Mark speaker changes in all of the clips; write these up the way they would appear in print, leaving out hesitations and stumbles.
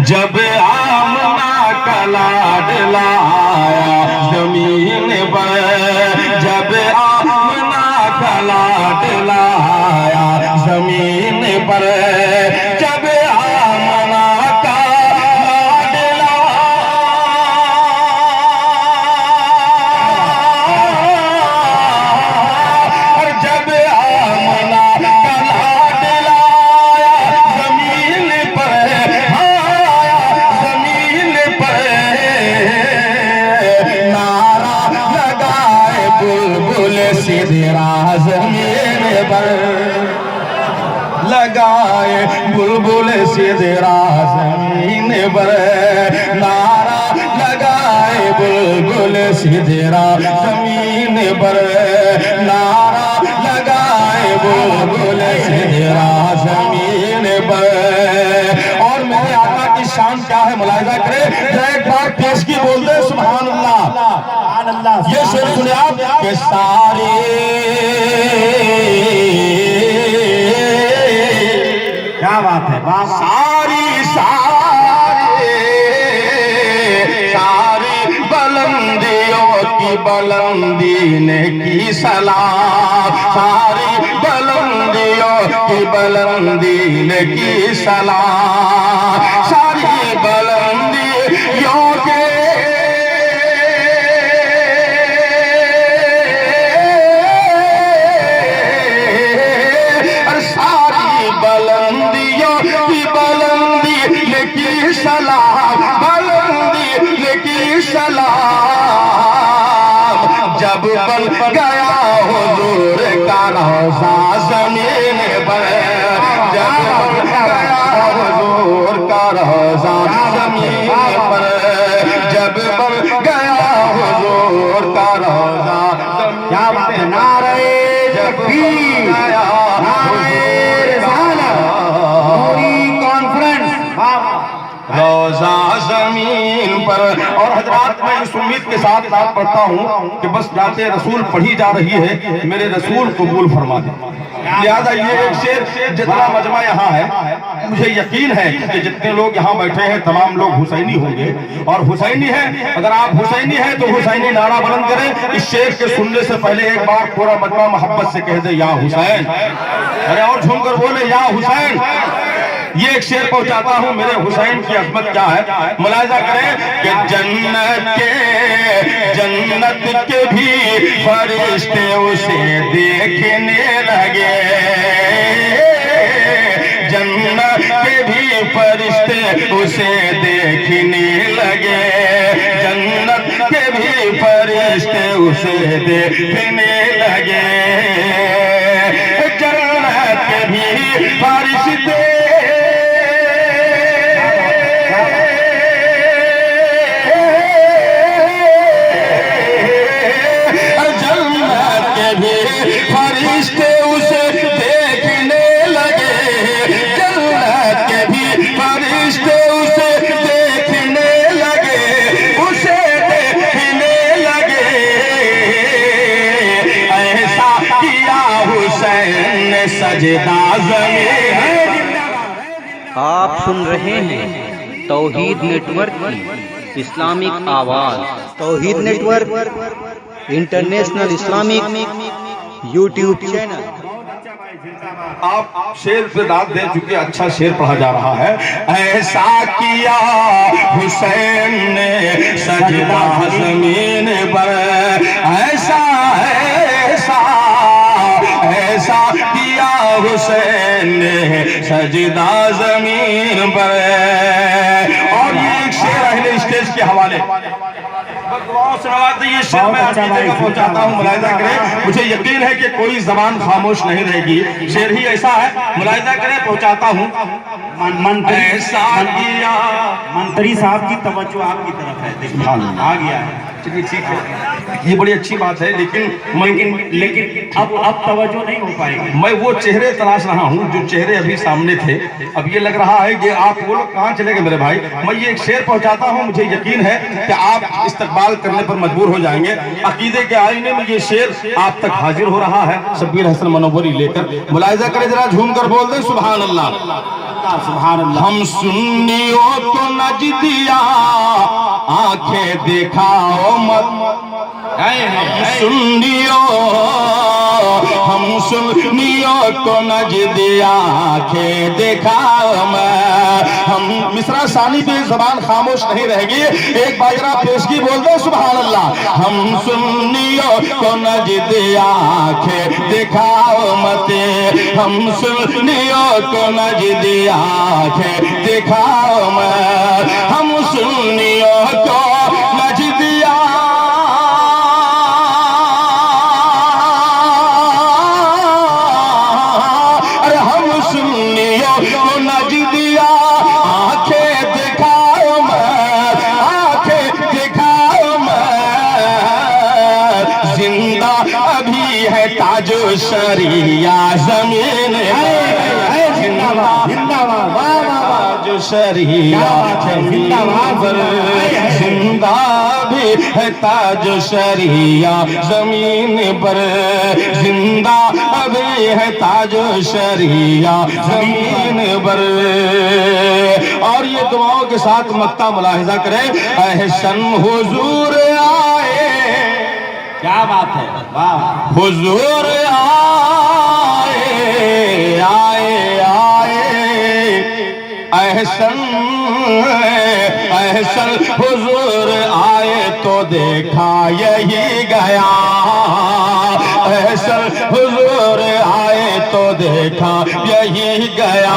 Speaker 1: जब आमना का लाडला आया जमीन पर, जब आमना का लाडला आया जमीन पर, जब आमना का लाडला, जब आमना का लाडला आया जमीन पर, आया जमीन पर, नारा लगाए बुलबुल सिदरा जमीन पर, लगाए बुलबुल सिदरा जमीन पर, नारा लगाए बुलबुल सिदरा जमीन पर, नारा लगाए बुलबुल सिदरा जमीन पर। और मेरे आका की शान क्या है मुलाहिजा करें, एक बार पेश की बोल दे सुभान अल्लाह। ये शेर सुने आप के सारे
Speaker 2: क्या बात है,
Speaker 1: सारी बुलंदियों की बुलंदी ने की सलाम, सारी बुलंदियों की बुलंदी ने की सलाम, सारी बुलंदियों के सलाम, बुलंदी की सलाम, जब बन गया हुजूर का रोज़ा ज़मीन पर, जब बन गया हुजूर का रोज़ा ज़मीन पर, जब बन गया हुजूर का रोज़ा,
Speaker 2: क्या बात है, नारे तकबीर, नारे रिसालत, पूरी कॉन्फ्रेंस,
Speaker 1: रोज़ा ज़मीन पर। और हजरात मैं इस उम्मीद के साथ बात पढ़ता हूँ कि बस जाते रसूल पढ़ी जा रही है, मेरे रसूल कबूल फरमा दे। लिहाजा ये एक शेर, जितना मजमा यहाँ है मुझे यकीन है कि जितने लोग यहाँ बैठे हैं तमाम लोग हुसैनी होंगे, और हुसैनी है, अगर आप हुसैनी हैं तो हुसैनी नारा बुलंद करें। इस शेर के सुनने से पहले एक बार पूरा मजमा मोहब्बत से कह दे या हुसैन, अरे और झूमकर बोले या हुसैन। ये एक शेर पहुंचाता हूं, मेरे हुसैन की अजमत क्या है मुलाहिजा करें कि जन्नत के भी फरिश्ते उसे देखने लगे, जन्नत के भी फरिश्ते उसे देखने लगे, जन्नत के भी फरिश्ते उसे देखने लगे, जन्नत के भी फरिश्ते फरिश्ते उसे देखने लगे, जन्नत के भी फरिश्ते उसे देखने लगे, उसे देखने लगे, ऐसा किया हुसैन ने सजदा ज़मीन।
Speaker 3: आप सुन रहे हैं तौहीद नेटवर्क की इस्लामिक आवाज़, Tauheed network international Islamic YouTube channel.
Speaker 1: आप शेर पे दाद दे चुके, अच्छा शेर पढ़ा जा रहा है। ऐसा किया हुसैन ने सजदा ज़मीन पर, ऐसा ऐसा ऐसा किया हुसैन ने सजदा ज़मीन पर। और ये एक शेर अहले स्टेज के हवाले ये शेर मैं हर जगह पहुंचाता हूँ, मुलाहिजा करें। मुझे यकीन है कि कोई जबान खामोश नहीं रहेगी, शेर ही ऐसा है, मुलाहिजा करें, पहुंचाता हूँ।
Speaker 2: मंत्री साहब की तवज्जो आपकी तरफ है, देखिए आ गया है,
Speaker 1: चलिए ठीक है, ये बड़ी अच्छी बात है, लेकिन
Speaker 2: अब तवज्जो नहीं हो पाएगी।
Speaker 1: मैं वो चेहरे तलाश रहा हूँ जो चेहरे अभी सामने थे। अब ये लग रहा है कि आप वो लोग कहाँ चले गए मेरे भाई। मैं ये एक शेर पहुंचाता हूँ, मुझे यकीन है कि आप इस्तकबाल करने पर मजबूर हो जाएंगे। अकीदे के आईने में ये शेर आप तक हाजिर हो रहा है, शब्बीर हसन मनोवरी लेकर। मुलाहिजा करें, जरा झूम कर बोल दें सुभान अल्लाह।
Speaker 2: सुभान अल्लाह।
Speaker 1: हम सुन्नियों को नजदिया आंखें दिखाओ मत, हम सुन्नियों को नजदिया आंखें दिखाओ मत। हम मिसरा सानी पे जबान खामोश नहीं रहेगी, एक बाजरा पेशगी बोल दो सुभान अल्लाह। हम सुन्नियों को नजदिया आंखें दिखाओ मत, हम सुन्नियों को नजदिया आंखें दिखाओ मत, हम सुन्नियों को नजदिया ताजो शरिया जमीन ताजो शरिया जिंदा भी है ताजो शरिया जमीन पर, जिंदा अभी है ताजो शरिया जमीन पर। और ये दुआओं के साथ मक्ता मुलाहिजा करें, अहसन हुजूर आए,
Speaker 2: क्या बात है, वाह।
Speaker 1: हुजूर आए आए आए, अहसन अहसन हुजूर आए तो देखा यही गया, अहसन हुजूर आए तो देखा यही गया,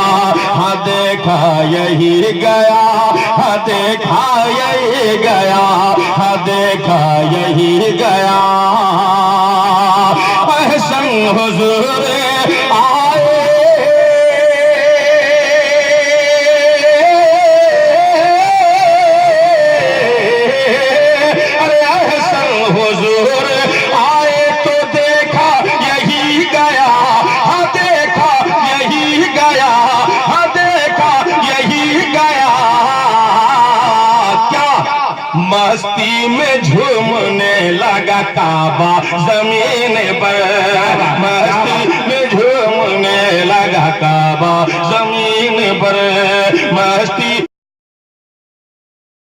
Speaker 1: हाँ देखा यही गया, हाँ देखा यही गया, हाँ देखा यही गया। अहसन हुजूर आए हुजूर आए तो देखा यही गया, हाँ देखा यही गया, हाँ देखा यही गया। क्या मस्ती में झूमने लगा काबा जमीन पर,